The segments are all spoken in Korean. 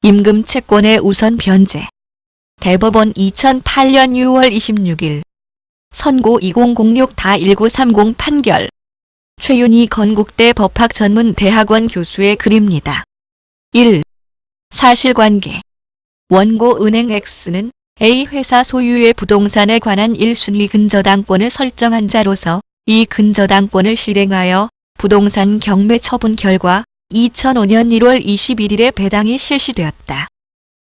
임금 채권의 우선 변제. 대법원 2008년 6월 26일 선고 2006-1930 판결. 최윤희 건국대 법학전문대학원 교수의 글입니다. 1. 사실관계. 원고은행 X는 A회사 소유의 부동산에 관한 1순위 근저당권을 설정한 자로서 이 근저당권을 실행하여 부동산 경매 처분 결과 2005년 1월 21일에 배당이 실시되었다.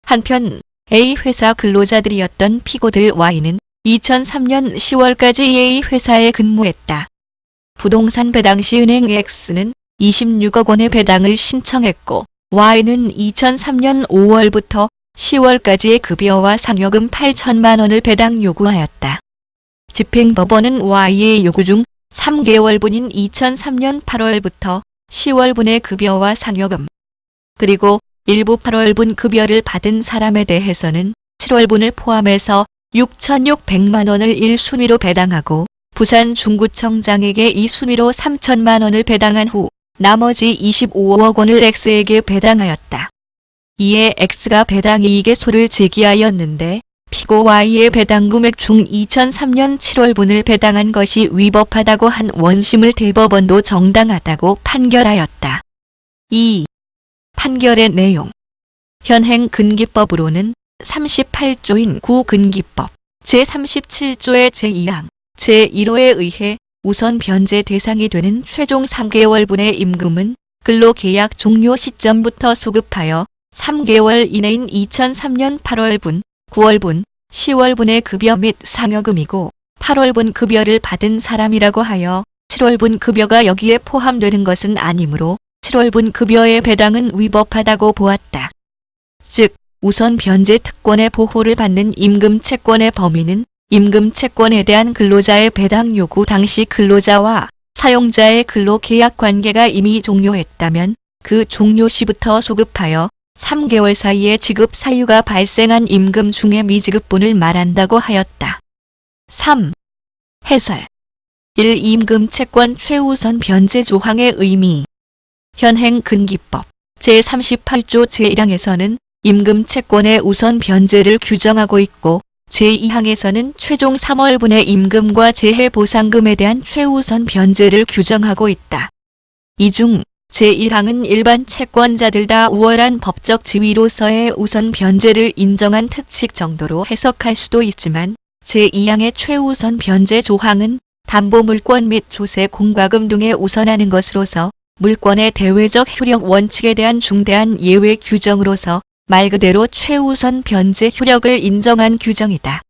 한편 A회사 근로자들이었던 피고들 Y는 2003년 10월까지 A회사에 근무했다. 부동산 배당 시 은행 X는 26억 원의 배당을 신청했고 Y는 2003년 5월부터 10월까지의 급여와 상여금 8천만 원을 배당 요구하였다. 집행법원은 Y의 요구 중 3개월분인 2003년 8월부터 10월분의 급여와 상여금, 그리고 일부 8월분 급여를 받은 사람에 대해서는 7월분을 포함해서 6,600만 원을 1순위로 배당하고 부산 중구청장에게 2순위로 3천만 원을 배당한 후 나머지 25억 원을 X에게 배당하였다. 이에 X가 배당 이익의 소를 제기하였는데 피고 Y의 배당 금액 중 2003년 7월분을 배당한 것이 위법하다고 한 원심을 대법원도 정당하다고 판결하였다. 2. 판결의 내용. 현행 근기법으로는 38조인 구근기법 제37조의 제2항, 제1호에 의해 우선 변제 대상이 되는 최종 3개월분의 임금은 근로계약 종료 시점부터 소급하여 3개월 이내인 2003년 8월분, 9월분, 10월분의 급여 및 상여금이고 8월분 급여를 받은 사람이라고 하여 7월분 급여가 여기에 포함되는 것은 아니므로 7월분 급여의 배당은 위법하다고 보았다. 즉, 우선 변제 특권의 보호를 받는 임금 채권의 범위는 임금 채권에 대한 근로자의 배당 요구 당시 근로자와 사용자의 근로계약 관계가 이미 종료했다면 그 종료 시부터 소급하여 3개월 사이에 지급 사유가 발생한 임금 중의 미지급분을 말한다고 하였다. 3. 해설. 1. 임금 채권 최우선 변제 조항의 의미. 현행 근기법 제38조 제1항에서는 임금 채권의 우선 변제를 규정하고 있고 제2항에서는 최종 3월분의 임금과 재해보상금에 대한 최우선 변제를 규정하고 있다. 이 중 제1항은 일반 채권자들 다 우월한 법적 지위로서의 우선 변제를 인정한 특칙 정도로 해석할 수도 있지만 제2항의 최우선 변제 조항은 담보물권 및 조세 공과금 등에 우선하는 것으로서 물권의 대외적 효력 원칙에 대한 중대한 예외 규정으로서 말 그대로 최우선 변제 효력을 인정한 규정이다.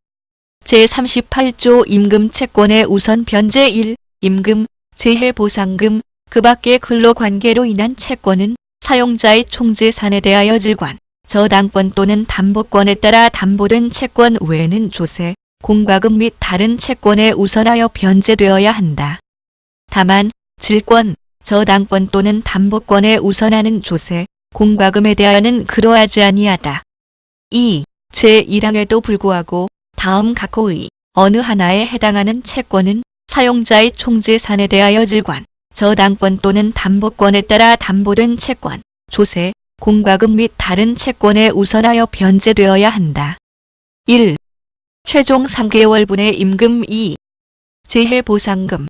제38조 임금 채권의 우선 변제 1. 임금, 재해보상금, 그 밖의 근로관계로 인한 채권은 사용자의 총재산에 대하여 질관, 저당권 또는 담보권에 따라 담보된 채권 외에는 조세, 공과금 및 다른 채권에 우선하여 변제되어야 한다. 다만 질권, 저당권 또는 담보권에 우선하는 조세, 공과금에 대하여는 그러하지 아니하다. 2. 제1항에도 불구하고 다음 각호의 어느 하나에 해당하는 채권은 사용자의 총재산에 대하여 질관, 저당권 또는 담보권에 따라 담보된 채권, 조세, 공과금 및 다른 채권에 우선하여 변제되어야 한다. 1. 최종 3개월분의 임금 2. 재해보상금.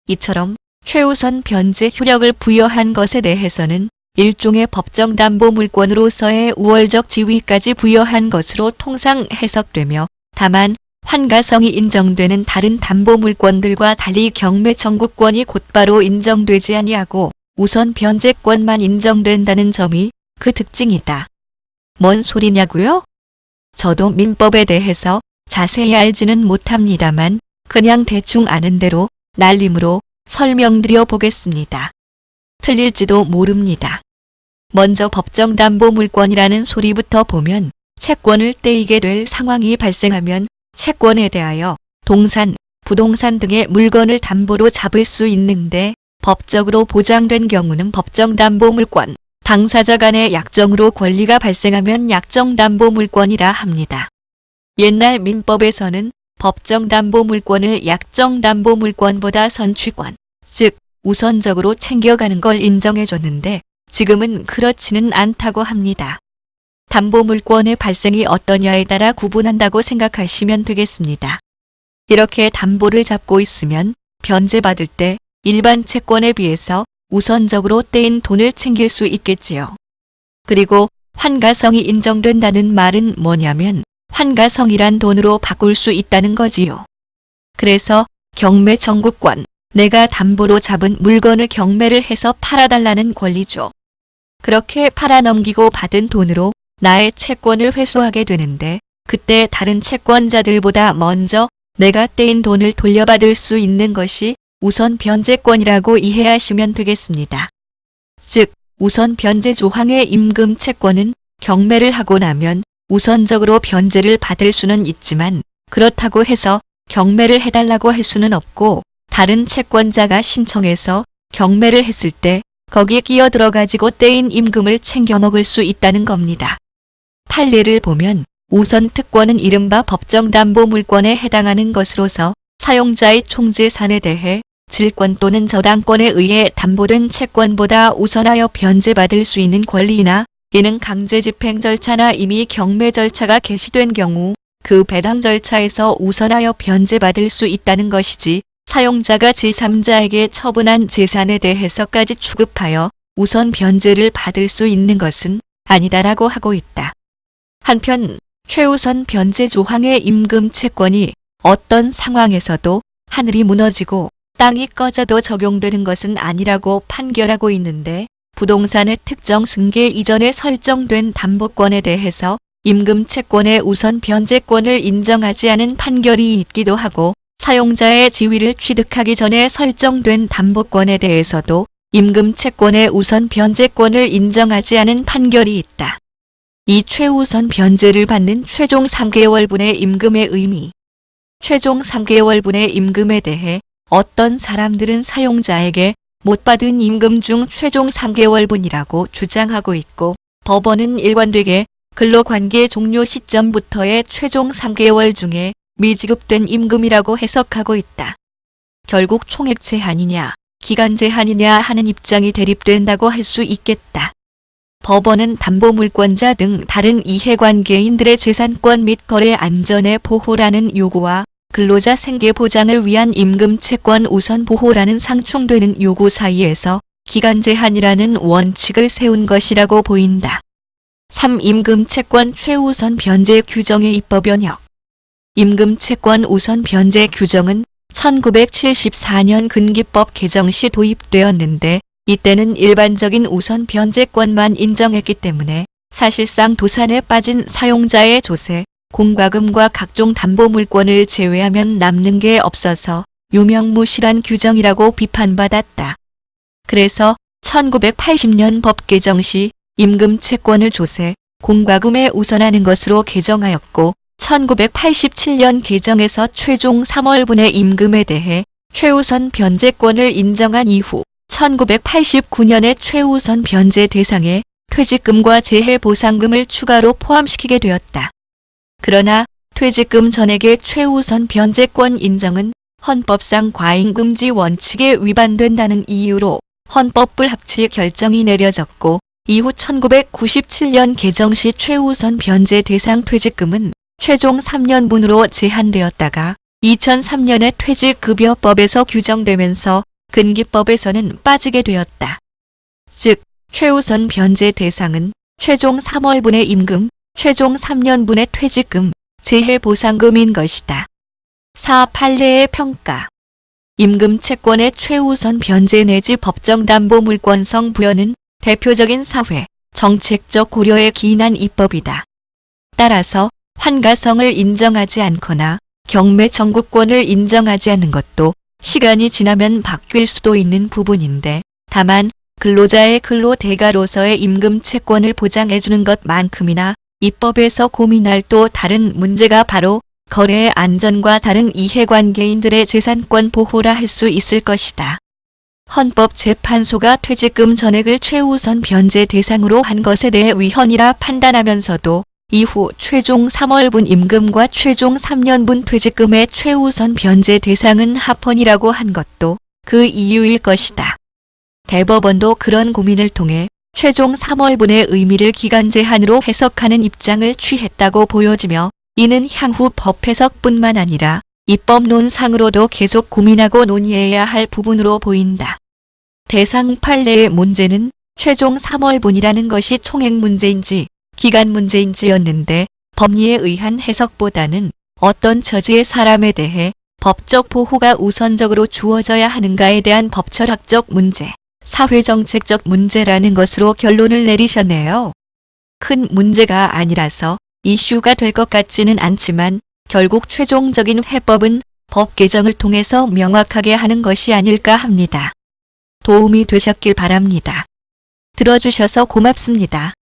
이처럼 최우선 변제 효력을 부여한 것에 대해서는 일종의 법정 담보 물권으로서의 우월적 지위까지 부여한 것으로 통상 해석되며 다만 환가성이 인정되는 다른 담보 물권들과 달리 경매 청구권이 곧바로 인정되지 아니하고 우선 변제권만 인정된다는 점이 그 특징이다. 뭔 소리냐고요? 저도 민법에 대해서 자세히 알지는 못합니다만 그냥 대충 아는 대로 날림으로 설명드려 보겠습니다. 틀릴지도 모릅니다. 먼저 법정 담보 물권이라는 소리부터 보면 채권을 떼이게 될 상황이 발생하면 채권에 대하여 동산, 부동산 등의 물건을 담보로 잡을 수 있는데 법적으로 보장된 경우는 법정 담보 물권, 당사자 간의 약정으로 권리가 발생하면 약정 담보 물권이라 합니다. 옛날 민법에서는 법정 담보 물권을 약정 담보 물권보다 선취권, 즉 우선적으로 챙겨가는 걸 인정해줬는데 지금은 그렇지는 않다고 합니다. 담보물권의 발생이 어떠냐에 따라 구분한다고 생각하시면 되겠습니다. 이렇게 담보를 잡고 있으면 변제받을 때 일반 채권에 비해서 우선적으로 떼인 돈을 챙길 수 있겠지요. 그리고 환가성이 인정된다는 말은 뭐냐면 환가성이란 돈으로 바꿀 수 있다는 거지요. 그래서 경매 청구권, 내가 담보로 잡은 물건을 경매를 해서 팔아달라는 권리죠. 그렇게 팔아넘기고 받은 돈으로 나의 채권을 회수하게 되는데 그때 다른 채권자들보다 먼저 내가 떼인 돈을 돌려받을 수 있는 것이 우선 변제권이라고 이해하시면 되겠습니다. 즉, 우선 변제 조항의 임금 채권은 경매를 하고 나면 우선적으로 변제를 받을 수는 있지만 그렇다고 해서 경매를 해달라고 할 수는 없고 다른 채권자가 신청해서 경매를 했을 때 거기에 끼어들어가지고 떼인 임금을 챙겨 먹을 수 있다는 겁니다. 판례를 보면 우선 특권은 이른바 법정담보물권에 해당하는 것으로서 사용자의 총재산에 대해 질권 또는 저당권에 의해 담보된 채권보다 우선하여 변제받을 수 있는 권리이나 이는 강제집행 절차나 이미 경매 절차가 개시된 경우 그 배당 절차에서 우선하여 변제받을 수 있다는 것이지 사용자가 제3자에게 처분한 재산에 대해서까지 취급하여 우선 변제를 받을 수 있는 것은 아니다라고 하고 있다. 한편 최우선 변제 조항의 임금 채권이 어떤 상황에서도 하늘이 무너지고 땅이 꺼져도 적용되는 것은 아니라고 판결하고 있는데 부동산의 특정 승계 이전에 설정된 담보권에 대해서 임금 채권의 우선 변제권을 인정하지 않은 판결이 있기도 하고 사용자의 지위를 취득하기 전에 설정된 담보권에 대해서도 임금 채권의 우선 변제권을 인정하지 않은 판결이 있다. 이 최우선 변제를 받는 최종 3개월분의 임금의 의미. 최종 3개월분의 임금에 대해 어떤 사람들은 사용자에게 못 받은 임금 중 최종 3개월분이라고 주장하고 있고 법원은 일관되게 근로관계 종료 시점부터의 최종 3개월 중에 미지급된 임금이라고 해석하고 있다. 결국 총액 제한이냐, 기간 제한이냐 하는 입장이 대립된다고 할 수 있겠다. 법원은 담보물권자 등 다른 이해관계인들의 재산권 및 거래 안전의 보호라는 요구와 근로자 생계 보장을 위한 임금 채권 우선 보호라는 상충되는 요구 사이에서 기간 제한이라는 원칙을 세운 것이라고 보인다. 3. 임금 채권 최우선 변제 규정의 입법 변혁. 임금 채권 우선 변제 규정은 1974년 근기법 개정 시 도입되었는데 이때는 일반적인 우선 변제권만 인정했기 때문에 사실상 도산에 빠진 사용자의 조세, 공과금과 각종 담보물권을 제외하면 남는 게 없어서 유명무실한 규정이라고 비판받았다. 그래서 1980년 법 개정 시 임금 채권을 조세, 공과금에 우선하는 것으로 개정하였고 1987년 개정에서 최종 3월분의 임금에 대해 최우선 변제권을 인정한 이후 1989년에 최우선 변제 대상에 퇴직금과 재해보상금을 추가로 포함시키게 되었다. 그러나 퇴직금 전액의 최우선 변제권 인정은 헌법상 과잉금지 원칙에 위반된다는 이유로 헌법불합치 결정이 내려졌고 이후 1997년 개정 시 최우선 변제 대상 퇴직금은 최종 3년분으로 제한되었다가 2003년에 퇴직급여법에서 규정되면서 근기법에서는 빠지게 되었다. 즉, 최우선 변제 대상은 최종 3월분의 임금, 최종 3년분의 퇴직금, 재해보상금인 것이다. 4. 판례의 평가. 임금 채권의 최우선 변제 내지 법정담보물권성 부여는 대표적인 사회, 정책적 고려에 기인한 입법이다. 따라서 환가성을 인정하지 않거나 경매 청구권을 인정하지 않는 것도 시간이 지나면 바뀔 수도 있는 부분인데 다만 근로자의 근로 대가로서의 임금 채권을 보장해주는 것만큼이나 입법에서 고민할 또 다른 문제가 바로 거래의 안전과 다른 이해관계인들의 재산권 보호라 할 수 있을 것이다. 헌법재판소가 퇴직금 전액을 최우선 변제 대상으로 한 것에 대해 위헌이라 판단하면서도 이후 최종 3월분 임금과 최종 3년분 퇴직금의 최우선 변제 대상은 합헌이라고 한 것도 그 이유일 것이다. 대법원도 그런 고민을 통해 최종 3월분의 의미를 기간 제한으로 해석하는 입장을 취했다고 보여지며 이는 향후 법 해석뿐만 아니라 입법론상으로도 계속 고민하고 논의해야 할 부분으로 보인다. 대상 판례의 문제는 최종 3월분이라는 것이 총액 문제인지 기간 문제인지였는데 법리에 의한 해석보다는 어떤 처지의 사람에 대해 법적 보호가 우선적으로 주어져야 하는가에 대한 법철학적 문제, 사회정책적 문제라는 것으로 결론을 내리셨네요. 큰 문제가 아니라서 이슈가 될 것 같지는 않지만 결국 최종적인 해법은 법 개정을 통해서 명확하게 하는 것이 아닐까 합니다. 도움이 되셨길 바랍니다. 들어주셔서 고맙습니다.